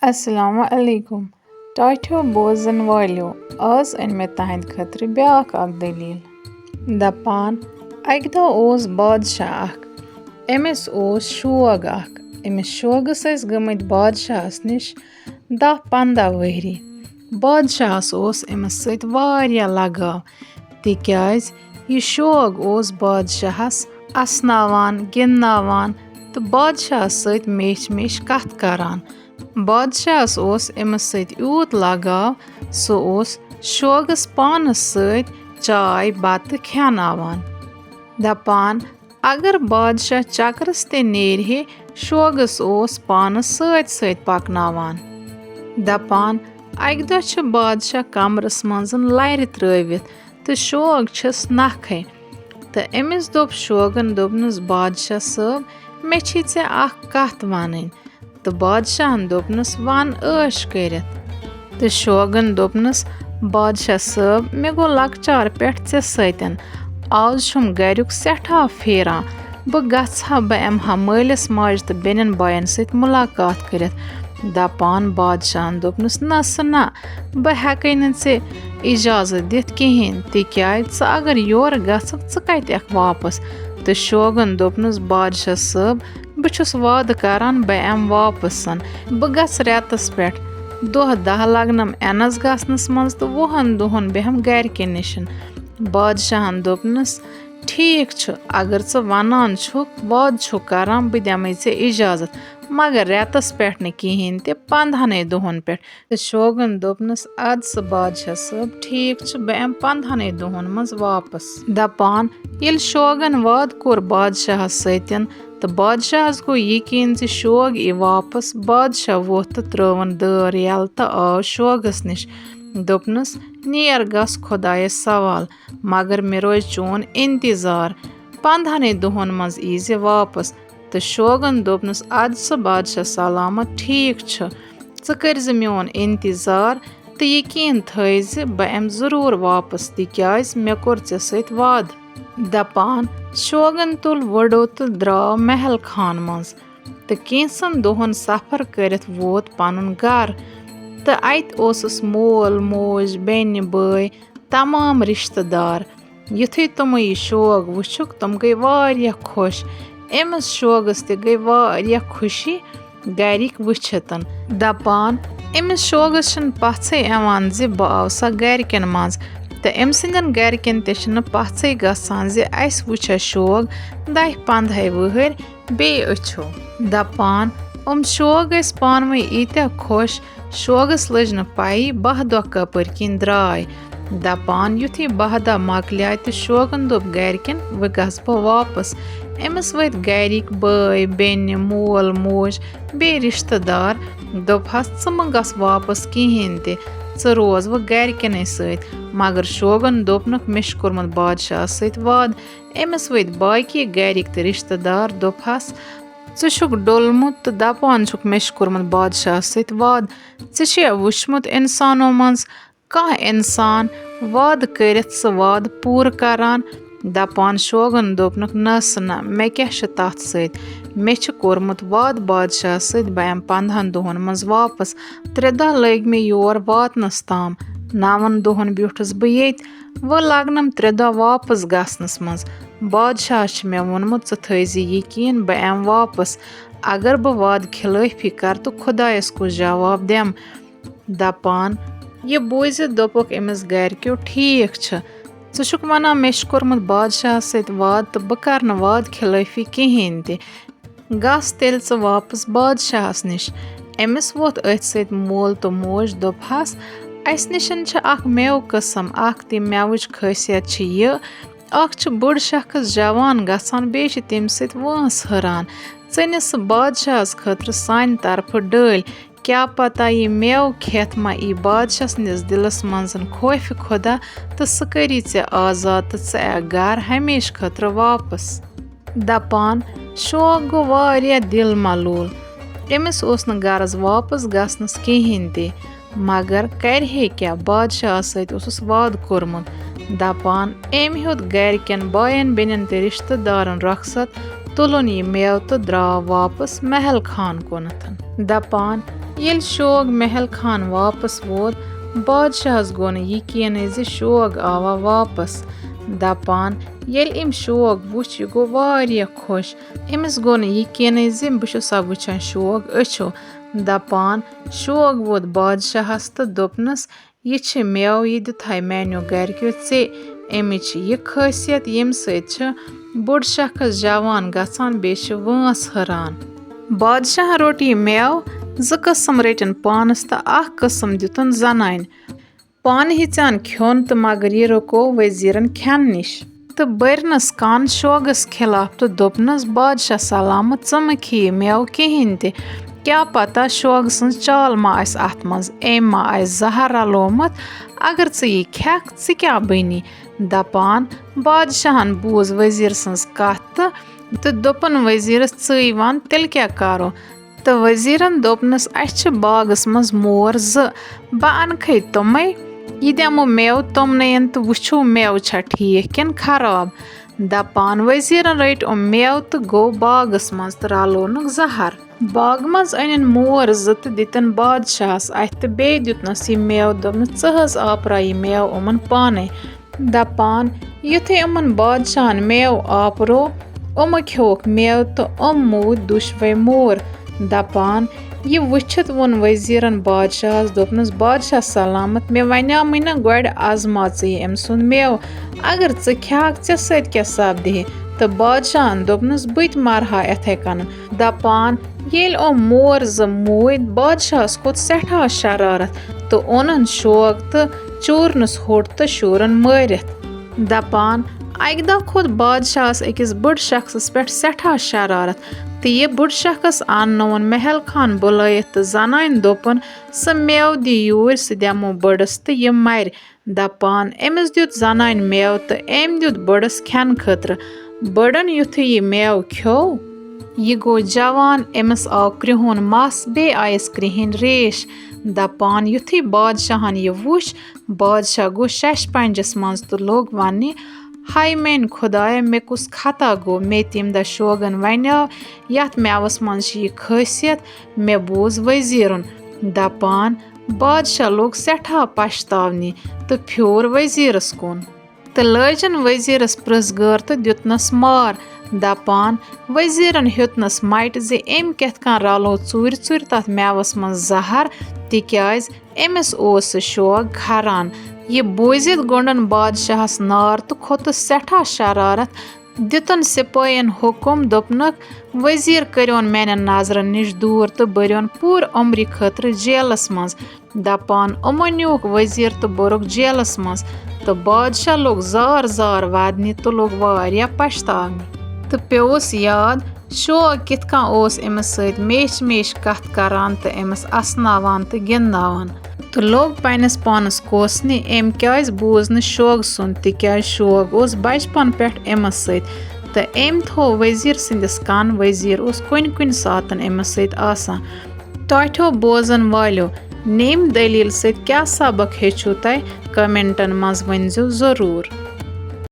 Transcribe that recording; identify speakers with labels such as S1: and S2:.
S1: السلام علیکم ٹاٹھیو بوزن والیو آز أنۍ مےٚ تہنٛدِ خٲطرٕ بیٛاکھ اکھ دٔلیٖل دپان اکہِ دۄہ اوس بادشاہ اکھ أمِس اوس شوگ اکھ أمِس شوگس ٲسۍ گٔمٕتۍ بادشاہس نِش 10-15 ؤہری بادشاہس اوس أمِس سۭتۍ واریاہ لگاو تِکیٛازِ یہِ شوگ اوس بادشاہس اسناوان گِنٛدناوان تہٕ بادشاہس سۭتۍ میچھِ کتھ کران بادشاہس اوس أمِس سۭتۍ یوٗت لگاو سُہ اوس شوگس پانس سۭتۍ چاے بتہٕ کھٮ۪ناوان دپان اگر بادشاہ چکرس تہِ نیرِہے شوگس اوس پانس سۭتۍ پکناوان دپان اکہِ دۄہ چھُ بادشاہ کمرس منٛز لرِ ترٲوِتھ تہٕ شوگ چھِس نکھے تہٕ أمِس دوٚپ شوگن دوٚپنس بادشاہ صٲب مےٚ چھِ ژےٚ اکھ کتھ ونٕنۍ تہٕ بادشاہن دوٚپنس ون عٲش کٔرِتھ تہٕ شوگن دوٚپنس بادشاہ صٲب مےٚ گوٚو لۄکچار پٮ۪ٹھ ژےٚ سۭتۍ آز چھُم گریُک سٮ۪ٹھاہ پھیران بہٕ گژھٕ ہا بہٕ یِمہٕ ہا مٲلِس ماجہِ تہٕ بیٚنٮ۪ن بایَن سۭتۍ مُلاقات کٔرِتھ دپان بادشاہن دوٚپنس نہ سا نہ بہٕ ہٮ۪کَے نہٕ ژےٚ اِجازت دِتھ کِہیٖنۍ تِکیٛازِ ژٕ اگر یورٕ گژھکھ ژٕ کتہِ یِکھ واپس تہٕ شوگن دوٚپنس بادشاہ صٲب بہٕ چھُس وعدٕ کران بہٕ یِمہٕ واپس بہٕ گژھٕ رٮ۪تس پٮ۪ٹھ 10 لگنم یِنس گژھنس منٛز تہٕ 20 دۄہن بیٚہم گرِکٮ۪ن نِش بادشاہن دوٚپنس ٹھیٖک چھُ اگر ژٕ ونان چھُکھ وعدٕ چھُکھ کران بہٕ دِمے ژےٚ اِجازت مگر رٮ۪تس پٮ۪ٹھ نہٕ کِہیٖنۍ تہِ 15 دۄہن پٮ۪ٹھ تہٕ شوگن دوٚپنس ادٕ سا بادشاہ صٲب ٹھیٖک چھُ بہٕ یِمہٕ 15 دۄہن منٛز واپس دپان ییٚلہِ شوگن وعدٕ کوٚر بادشاہس سۭتۍ تہٕ بادشاہس گوٚو یقیٖن زِ شوگ یی واپس بادشاہ ووٚتھ تہٕ ترٲوٕن دٲر یلہٕ تہٕ آو شوگس نِش دوٚپنس نیر گژھ خۄدایس سوال مگر مےٚ روزِ چون انتظار 15 دۄہن منٛز یی زِ واپس تہٕ شوگن دوٚپنس ادٕ سا بادشاہ سلامت ٹھیٖک چھُ ژٕ کٔرزِ میون انتظار تہٕ یقیٖن تھٲیزِ بہٕ یِمہٕ ضروٗر واپس تِکیٛازِ مےٚ کوٚر ژےٚ سۭتۍ وعدٕ دپان شوگن تُل وٕڈو تہٕ درٛاو محل خان منٛز تہٕ کینٛژن دۄہن سفر کٔرِتھ ووت پنُن گرٕ تہٕ اتہِ اوسُس مول موج بیٚنہِ بٲے تمام رشتہٕ دار یُتھُے تِمو یہِ شوگ وٕچھُکھ تِم گٔے واریاہ خۄش أمِس شوگس تہِ گٔے واریاہ خوشی گرِکۍ وٕچھِتھ دپان أمِس شوگس چھنہٕ پژھے یِوان زِ بہٕ آو سا گرِکٮ۪ن منٛز تہٕ أمۍ سٕنٛدٮ۪ن گرِکٮ۪ن تہِ چھنہٕ پژھے گژھان زِ اسہِ وٕچھا شوگ 10-15 وٕہٕرۍ بیٚیہِ أچھو دپان شوگ ٲسۍ پانہٕ ؤنۍ ییٖتیٛاہ خۄش شوگس لٔج نہٕ پایی 12 دۄہ کپٲرۍ کِنۍ درٛاے دپان یُتھُے 12 دۄہ مۄکلیٛاے تہٕ شوگن دوٚپ گرِکٮ۪ن وۄنۍ گژھٕ بہٕ واپس أمِس وٲتۍ گرِکۍ بٲے بیٚنہِ مول موج بیٚیہِ رشتہٕ دار دوٚپہس ژٕ مہٕ گژھ واپس کِہیٖنۍ تہِ ژٕ روز وۄنۍ گرِکٮ۪نٕے سۭتۍ مگر شوگن دوٚپنکھ مےٚ چھُ کوٚرمُت بادشاہس سۭتۍ وعدٕ أمِس وٲتۍ باقٕے گرِکۍ تہٕ رشتہٕ دار دوٚپہس ژٕ چھُکھ ڈوٚلمُت تہٕ دپان چھُکھ مےٚ چھُ کوٚرمُت بادشاہس سۭتۍ وعدٕ ژےٚ چھُیا وٕچھمُت انسانو منٛز کانٛہہ انسان وعدٕ کٔرِتھ سُہ وعدٕ پوٗرٕ کران دپان شوگن دوٚپنکھ نہ سا نہ مےٚ کیٛاہ چھُ تتھ سۭتۍ مےٚ چھُ کوٚرمُت وعدٕ بادشاہس سۭتۍ بہٕ یِمہٕ 15 دۄہن منٛز واپس 3 دۄہ لٔگۍ مےٚ یور واتنس تام 9 دۄہن بیوٗٹھٕس بہٕ ییٚتہِ وۄنۍ لگنم 3 دۄہ واپس گژھنس منٛز بادشاہس چھُ مےٚ ووٚنمُت ژٕ تھٲیزِ یقیٖن بہٕ یِمہٕ واپس اگر بہٕ وعدٕ خِلٲفی کرٕ تہٕ خۄدایس کُس جواب دِمہٕ دپان یہِ بوٗزِتھ دوٚپُکھ أمِس گرِکیو ٹھیٖک چھُ ژٕ چھُکھ ونان مےٚ چھُ کوٚرمُت بادشاہس سۭتۍ وعدٕ تہٕ بہٕ کرٕ نہٕ وعدٕ خِلٲفی کِہیٖنۍ تہِ گژھ تیٚلہِ ژٕ واپس بادشاہس نِش أمِس ووٚتھ أتھۍ سۭتۍ مول تہٕ موج دوٚپہس اسہِ نِش چھِ اکھ مٮ۪وٕ قٕسم اکھ تہِ مٮ۪وٕچ خٲصیت چھِ یہِ اکھ چھُ بٔڑ شخص جوان گژھان بیٚیہِ چھِ تمہِ سۭتۍ وٲنس ہُران ژٕ نہِ سُہ بادشاہس خٲطرٕ سانہِ طرفہٕ ڈٲلۍ کیٛاہ پتہ یہِ مٮ۪وٕ کھٮ۪تھ ما یی بادشاہ سٕنٛدِس دِلس منٛز خوفہِ خۄدا تہٕ سُہ کٔری ژےٚ آزاد تہٕ ژٕ یِکھ گرٕ ہمیشہٕ خٲطرٕ واپس دپان شوگ گوٚو واریاہ دِل ملوٗل أمِس اوس نہٕ غرض واپس گژھنس کِہیٖنۍ تہِ مگر کرِہے کیٛاہ بادشاہس سۭتۍ اوسُس وعدٕ کوٚرمُت دپان أمۍ ہیوٚت گرِکٮ۪ن بایَن بیٚنٮ۪ن تہٕ رشتہٕ دارن رۄخصت تُلُن یہِ مٮ۪وٕ تہٕ درٛاو واپس محل خان کُنتھ دپان ییٚلہِ شوگ محل خان واپس ووت بادشاہس گوٚو نہٕ یقیٖنٕے زِ شوگ آوا واپس دپان ییٚلہِ أمۍ شوگ وُچھ یہِ گوٚو واریاہ خۄش أمِس گوٚو نہٕ یقیٖنٕے زِ بہٕ چھُ سا وٕچھان شوگ أچھو دپان شوگ ووت بادشاہس تہٕ دوٚپنس یہِ چھِ مٮ۪وٕ یہِ دِتہے میانیو گرِکیو ژےٚ اَمِچ چھِ یہِ خٲصیت ییٚمہِ سۭتۍ چھِ بوٚڑ شخص جوان گژھان بیٚیہِ چھِ وٲنس ہُران بادشاہن روٚٹ یہِ مٮ۪وٕ 2 قٕسم رٔٹِن پانس تہٕ 1 قٕسم دِتُن زنانہِ پانہٕ ہیژیان کھیوٚن تہٕ مگر یہِ رُکو وزیٖرن کھٮ۪نہٕ نِش تہٕ بٔرنس کان شوگس خلاف تہٕ دوٚپنس بادشاہ سلامت ژٕ مہٕ کھے یہِ مٮ۪وٕ کِہیٖنۍ تہِ کیٛاہ پتہ شوگہٕ سٕنٛز چال ما آسہِ اتھ منٛز أمۍ ما آسہِ زہر رلومُت اگر ژٕ یہِ کھٮ۪کھ ژٕ کیٛاہ بٔنی دپان بادشاہن بوٗز وزیٖر سٕنٛز کتھ تہٕ دوٚپُن وزیٖرس ژٕے ون تیٚلہِ کیٛاہ کرو تہٕ وزیٖرن دوٚپنس اسہِ چھِ باغس منٛز مور 2 بہٕ انکھے تِمے یہِ دِمو مٮ۪وٕ تِمنٕے تہٕ وٕچھو مٮ۪وٕ چھا ٹھیٖک کِنہٕ خراب دپان وزیٖرن رٔٹۍ مٮ۪وٕ تہٕ گوٚو باغس منٛز تہٕ رلونُکھ زہر باغہٕ منٛز أنِن مور 2 تہٕ دِتِن بادشاہس اتھِ تہٕ بیٚیہِ دیُتنس یہِ مٮ۪وٕ دوٚپنس ژٕ حظ آپراو یہِ مٮ۪وٕ یِمن پانے دپان یُتھُے یِمن بادشاہن مٮ۪وٕ آپرو یِمو کھیوٚوُکھ مٮ۪وٕ تہٕ موٗدۍ دۄشوے مور دپان یہِ وٕچھِتھ ووٚن وزیٖرن بادشاہس دوٚپنس بادشاہ سلامت مےٚ ونیٛامٕے نا گۄڈٕ آزما ژٕ یہِ أمۍ سُنٛد مٮ۪وٕ اگر ژٕ کھٮ۪کھ ژےٚ سۭتۍ کیٛاہ سپدِہے تہٕ بادشاہن دوٚپنس بہٕ تہِ مرہا یِتھے کٔنۍ دپان ییٚلہِ مور 2 موٗدۍ بادشاہس کھوٚت سٮ۪ٹھاہ شرارت تہٕ اوٚنُن شوگ تہٕ چوٗرنس ہوٚٹ تہٕ شوٗرن مٲرِتھ دپان اکہِ دۄہ کھوٚت بادشاہس أکِس بٔڑ شخصس پٮ۪ٹھ سٮ۪ٹھاہ شرارت تہٕ یہِ بوٚڑ شخص اننووُن محل خان بُلٲیِتھ تہٕ زنانہِ دوٚپُن سُہ مٮ۪وٕ دِ یوٗرۍ سُہ دِمو بٔڑس تہٕ یہِ مرِ دپان أمِس دیُت زنانہِ مٮ۪وٕ تہٕ أمۍ دیُت بٔڑس کھٮ۪نہٕ خٲطرٕ بٔڑن یُتھُے یہِ مٮ۪وٕ کھیوٚو یہِ گوٚو جوان أمِس آو کرٛہُن مس بیٚیہِ آیس کرٛہِنۍ ریش دپان یُتھُے بادشاہن یہِ وُچھ بادشاہ گوٚو شش پنجس منٛز تہٕ لوٚگ وننہِ ہاے میٛانہِ خۄدایا مےٚ کُس خطا گوٚو مےٚ تَمہِ دۄہ شوگن ونیٛاو یتھ مٮ۪وس منٛز چھِ یہِ خٲصیت مےٚ بوٗز وزیٖرُن دپان بادشاہ لوٚگ سٮ۪ٹھاہ پشتاونہِ تہٕ پھیوٗر وزیٖرس کُن تہٕ لٲجِن وزیٖرس پرٕژھ غٲر تہٕ دیُتنس مار دپان وزیٖرن ہیوٚتنس مٹہِ زِ أمۍ کِتھ کٔنۍ رلوو ژوٗرِ ژوٗرِ تتھ مٮ۪وس منٛز زہر تِکیٛازِ أمِس اوس سُہ شوگ کھران یہِ بوٗزِتھ گوٚنٛڈن بادشاہس نار تہٕ کھوٚتُس سٮ۪ٹھاہ شرارت دِتُن سِپٲہین حُکُم دوٚپنکھ وزیٖر کٔرۍوُن میانٮ۪ن نظرن نِش دوٗر تہٕ بٔرۍوُن پوٗرٕ عمرِ خٲطرٕ جیلس منٛز دپان یِمو نیوٗکھ وزیٖر تہٕ بوٚرُکھ جیلس منٛز تہٕ بادشاہ لوٚگ زار زار ودنہِ تہٕ لوٚگ واریاہ پشتاونہِ تہٕ پیوٚوُس یاد شوگ کِتھ کٔنۍ اوس أمِس سۭتۍ میچھِ میچھِ کتھ کران تہٕ أمِس اسناوان تہٕ گِنٛدناوان تہٕ لوٚگ پننِس پانس کوسنہِ أمۍ کیٛازِ بوٗز نہٕ شوگ سُنٛد تِکیٛازِ شوگ اوس بچپن پٮ۪ٹھ أمِس سۭتۍ تہٕ أمۍ تھوٚو وزیٖر سٕنٛدِس کن وزیٖر اوس کُنہِ ساتن أمِس سۭتۍ آسان ٹاٹھیو بوزن والیو نیمہِ دٔلیٖل سۭتۍ کیٛاہ سبق ہیٚچھِو تۄہہِ کمنٹن منٛز ؤنۍزیو ضروٗر